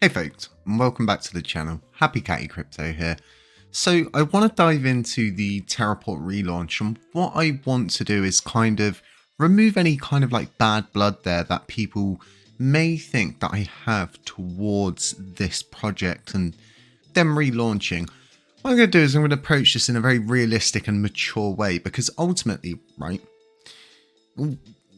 Hey folks, and welcome back to the channel. HappyCattyCrypto here. So I want to dive into the TERRA relaunch, and what I want to do is kind of remove any kind of like bad blood there that people may think that I have towards this project and them relaunching. What I'm going to do is I'm going to approach this in a very realistic and mature way, because ultimately, right,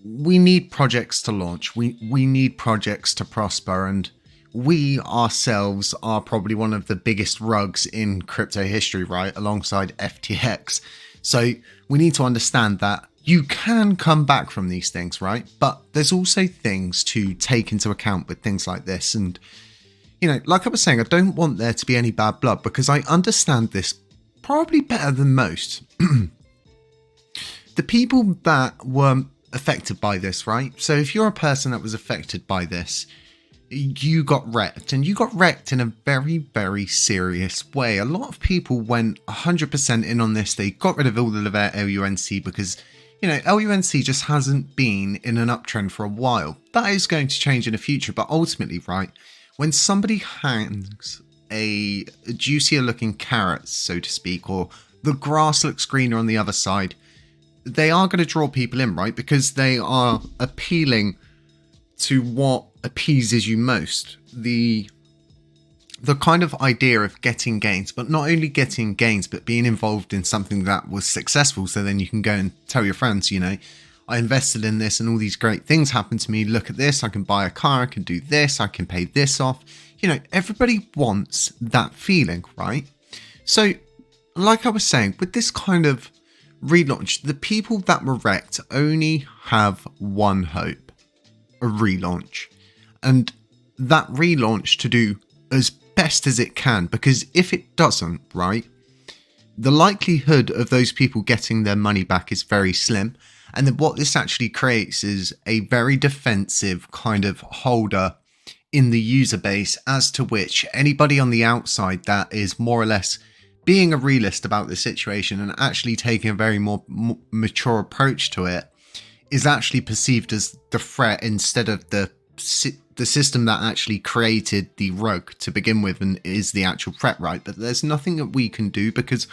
we need projects to launch, we need projects to prosper, and we ourselves are probably one of the biggest rugs in crypto history, right, alongside FTX. So we need to understand that you can come back from these things, right? But there's also things to take into account with things like this. And, you know, like I was saying, I don't want there to be any bad blood, because I understand this probably better than most. The people that were affected by this, right? So if you're a person that was affected by this, you got wrecked, and you got wrecked in a very, very serious way. A lot of people went 100% in on this. They got rid of all the LUNC because, you know, LUNC just hasn't been in an uptrend for a while. That is going to change in the future, but ultimately, right, when somebody hangs a juicier looking carrot, so to speak, or the grass looks greener on the other side, they are going to draw people in, right? Because they are appealing to what appeases you most, the kind of idea of getting gains, but not only getting gains, but being involved in something that was successful. So then you can go and tell your friends, you know, I invested in this and all these great things happened to me. Look at this. I can buy a car. I can do this. I can pay this off. You know, everybody wants that feeling, right? So like I was saying, with this kind of relaunch, the people that were wrecked only have one hope: a relaunch. And that relaunch to do as best as it can, because if it doesn't, right, the likelihood of those people getting their money back is very slim. And then what this actually creates is a very defensive kind of holder in the user base, as to which anybody on the outside that is more or less being a realist about the situation and actually taking a very more mature approach to it is actually perceived as the threat, instead of the system that actually created the rug to begin with and is the actual threat, right? But there's nothing that we can do, because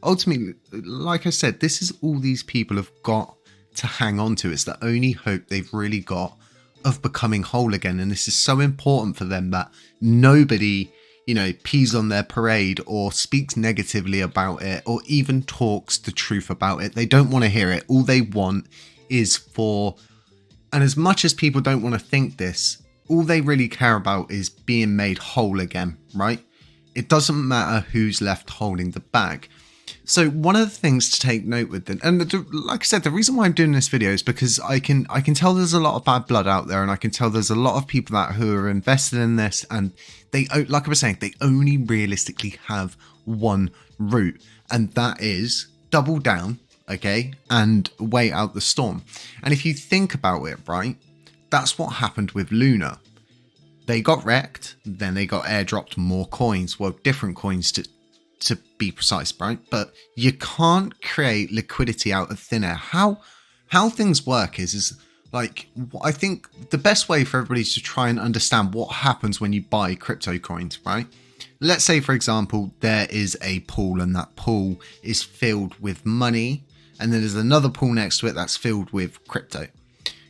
ultimately, like I said, this is all these people have got to hang on to. It's the only hope they've really got of becoming whole again. And this is so important for them that nobody, you know, pees on their parade or speaks negatively about it or even talks the truth about it. They don't want to hear it. All they want is for, and as much as people don't want to think this, all they really care about is being made whole again, right? It doesn't matter who's left holding the bag. So one of the things to take note with it, and like I said, the reason why I'm doing this video is because I can tell there's a lot of bad blood out there, and I can tell there's a lot of people who are invested in this, and they, like I was saying, they only realistically have one route, and that is double down, okay, and wait out the storm. And if you think about it, right, that's what happened with Luna. They got wrecked, then they got airdropped more coins, well, different coins to be precise, right? But you can't create liquidity out of thin air. How things work is like, I think the best way for everybody to try and understand what happens when you buy crypto coins, right? Let's say, for example, there is a pool, and that pool is filled with money, and then there's another pool next to it that's filled with crypto.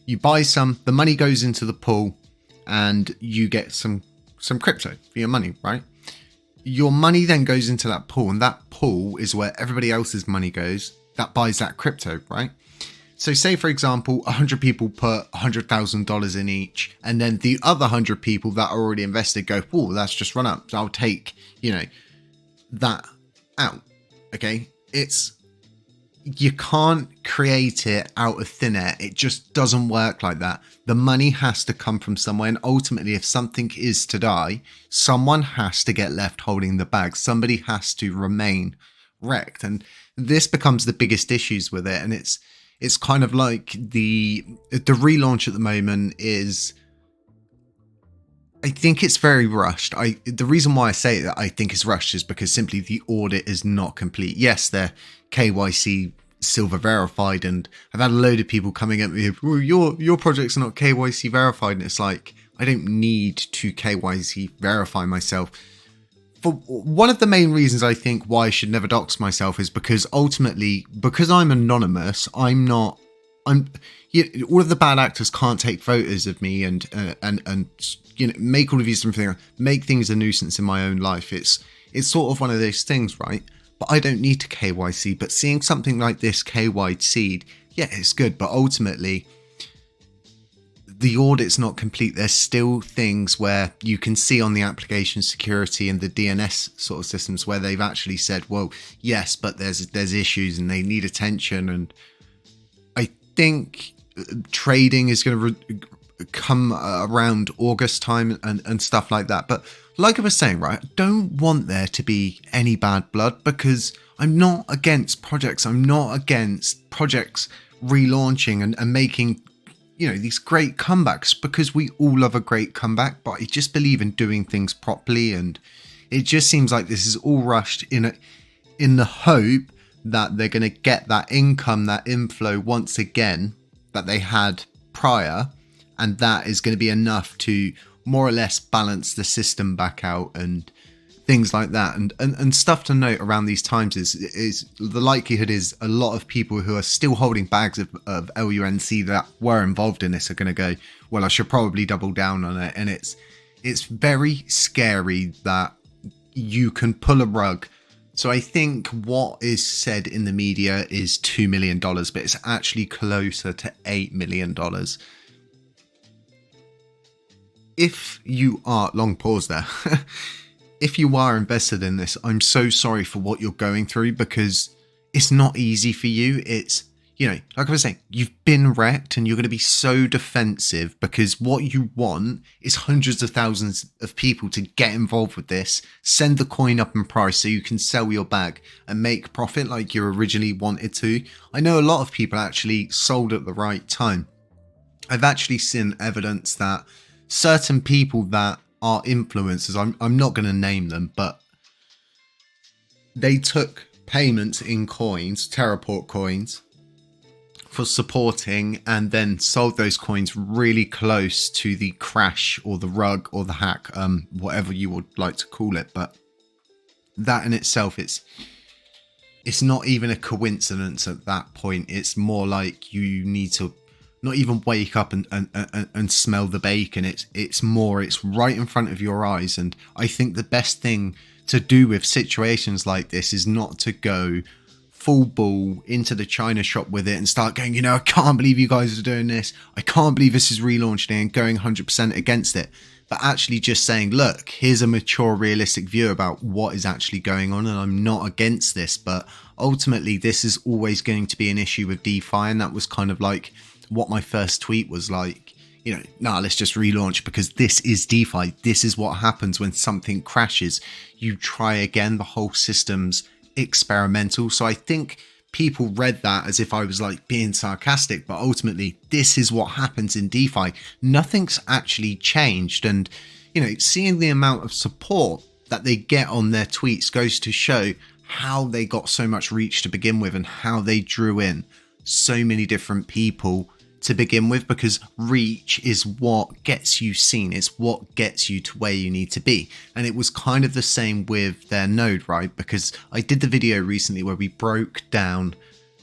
You buy some, the money goes into the pool, and you get some crypto for your money, right? Your money then goes into that pool, and that pool is where everybody else's money goes that buys that crypto, right? So say, for example, 100 people put $100,000 in each, and then the other 100 people that are already invested go, oh, that's just run up, so I'll take, you know, that out, okay? You can't create it out of thin air. It just doesn't work like that. The money has to come from somewhere. And ultimately, if something is to die, someone has to get left holding the bag. Somebody has to remain wrecked. And this becomes the biggest issues with it. And it's kind of like the relaunch at the moment is, I think it's very rushed. The reason why I say that I think it's rushed is because simply the audit is not complete. Yes, they're KYC silver verified, and I've had a load of people coming at me, oh, your project's not KYC verified, and it's like, I don't need to KYC verify myself. For one of the main reasons I think why I should never dox myself is because ultimately, because I'm anonymous, I'm all of the bad actors can't take photos of me and make all of these different things, make things a nuisance in my own life. It's sort of one of those things, right? But I don't need to KYC. But seeing something like this KYC'd, yeah, it's good. But ultimately, the audit's not complete. There's still things where you can see on the application security and the DNS sort of systems where they've actually said, well, yes, but there's issues and they need attention. And I think trading is going to come around August time and stuff like that. But like I was saying, right, I don't want there to be any bad blood, because I'm not against projects. I'm not against projects relaunching and making, these great comebacks, because we all love a great comeback. But I just believe in doing things properly, and it just seems like this is all rushed in the hope that they're going to get that income, that inflow once again that they had prior, and that is going to be enough to more or less balance the system back out and things like that. And stuff to note around these times is the likelihood is a lot of people who are still holding bags of LUNC that were involved in this are going to go, well, I should probably double down on it. And it's very scary that you can pull a rug. So I think what is said in the media is $2 million, but it's actually closer to $8 million. If you are, long pause there, if you are invested in this, I'm so sorry for what you're going through, because it's not easy for you. It's, like I was saying, you've been wrecked and you're going to be so defensive, because what you want is hundreds of thousands of people to get involved with this, send the coin up in price so you can sell your bag and make profit like you originally wanted to. I know a lot of people actually sold at the right time. I've actually seen evidence that certain people that are influencers, I'm not going to name them, but they took payments in coins, TERRA coins, for supporting, and then sold those coins really close to the crash or the rug or the hack, whatever you would like to call it. But that in itself, it's not even a coincidence at that point. It's more like you need to not even wake up and smell the bacon. It's right in front of your eyes. And I think the best thing to do with situations like this is not to go full ball into the China shop with it and start going, I can't believe you guys are doing this. I can't believe this is relaunching, and going 100% against it. But actually just saying, look, here's a mature, realistic view about what is actually going on, and I'm not against this. But ultimately, this is always going to be an issue with DeFi, and that was kind of like what my first tweet was like, let's just relaunch, because this is DeFi. This is what happens when something crashes. You try again, the whole system's experimental. So I think people read that as if I was like being sarcastic, but ultimately this is what happens in DeFi. Nothing's actually changed. And, seeing the amount of support that they get on their tweets goes to show how they got so much reach to begin with, and how they drew in so many different people to begin with, because reach is what gets you seen. It's what gets you to where you need to be. And it was kind of the same with their node, right? Because I did the video recently where we broke down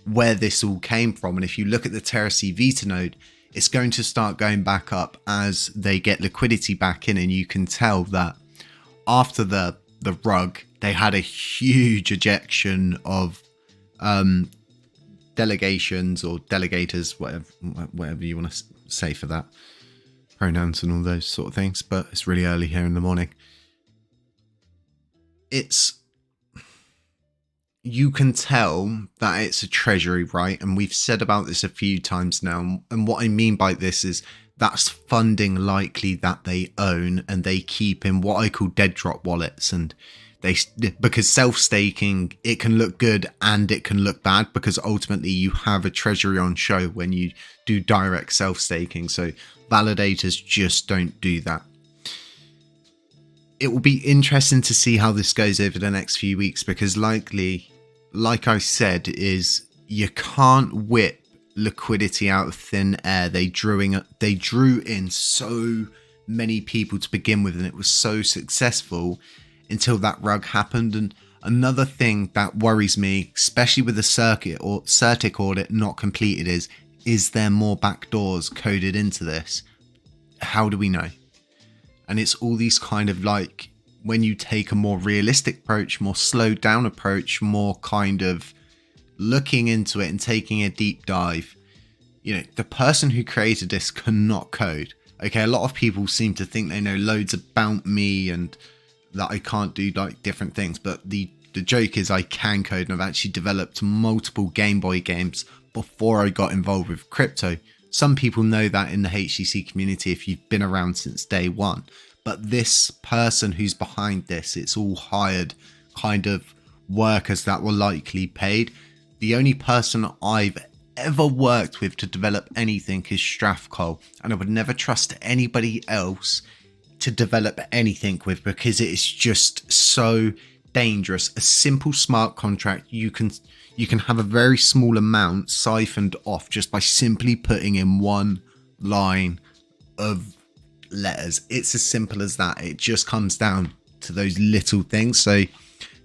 where this all came from. And if you look at the TERRA Vita node, it's going to start going back up as they get liquidity back in. And you can tell that after the rug, they had a huge ejection of delegations or delegators, whatever you want to say for that, pronouns and all those sort of things. But it's really early here in the morning. You can tell that it's a treasury, right? And we've said about this a few times now. And what I mean by this is that's funding likely that they own and they keep in what I call dead drop wallets. And because self-staking, it can look good and it can look bad, because ultimately you have a treasury on show when you do direct self-staking. So validators just don't do that. It will be interesting to see how this goes over the next few weeks, because likely, like I said, is you can't whip liquidity out of thin air. They drew in so many people to begin with, and it was so successful until that rug happened. And another thing that worries me, especially with the Certic audit not completed, is there more backdoors coded into this? How do we know? And it's all these kind of like, when you take a more realistic approach, more slowed down approach, more kind of looking into it and taking a deep dive, you know, the person who created this cannot code. Okay, a lot of people seem to think they know loads about me and that I can't do like different things, but the joke is I can code, and I've actually developed multiple Game Boy games before I got involved with crypto. Some people know that in the HTC community if you've been around since day one. But this person who's behind this, it's all hired kind of workers that were likely paid. The only person I've ever worked with to develop anything is Strathcole, and I would never trust anybody else to develop anything with, because it is just so dangerous. A simple smart contract, you can have a very small amount siphoned off just by simply putting in one line of letters. It's as simple as that. It just comes down to those little things. So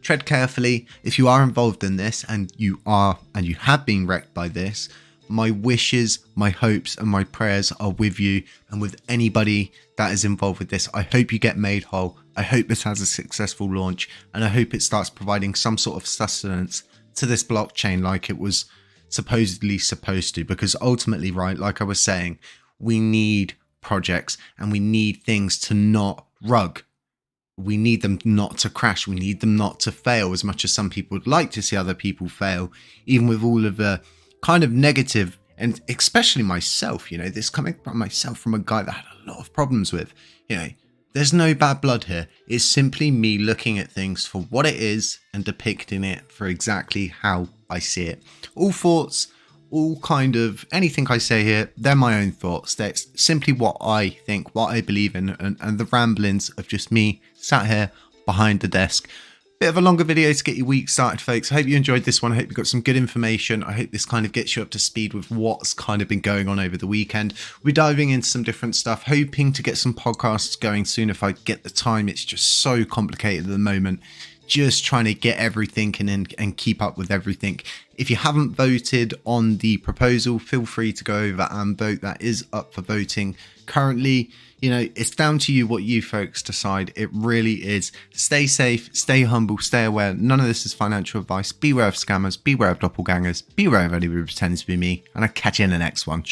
tread carefully if you are involved in this, and you have been wrecked by this. My wishes, my hopes and my prayers are with you and with anybody that is involved with this. I hope you get made whole. I hope this has a successful launch, and I hope it starts providing some sort of sustenance to this blockchain like it was supposedly supposed to, because ultimately, right, like I was saying, we need projects and we need things to not rug. We need them not to crash. We need them not to fail, as much as some people would like to see other people fail, even with all of the kind of negative, and especially myself, you know, this coming from myself, from a guy that had a lot of problems with, you know, there's no bad blood here. It's simply me looking at things for what it is and depicting it for exactly how I see it. All thoughts, all kind of anything I say here, they're my own thoughts. That's simply what I think, what I believe in, and the ramblings of just me sat here behind the desk. Bit of a longer video to get your week started, folks. I hope you enjoyed this one. I hope you got some good information. I hope this kind of gets you up to speed with what's kind of been going on over the weekend. We're diving into some different stuff, hoping to get some podcasts going soon if I get the time. It's just so complicated at the moment, just trying to get everything and keep up with everything. If you haven't voted on the proposal, feel free to go over and vote. That is up for voting currently. You know, it's down to you what you folks decide. It really is. Stay safe, stay humble, stay aware. None of this is financial advice. Beware of scammers, beware of doppelgangers, beware of anybody pretending to be me, and I'll catch you in the next one.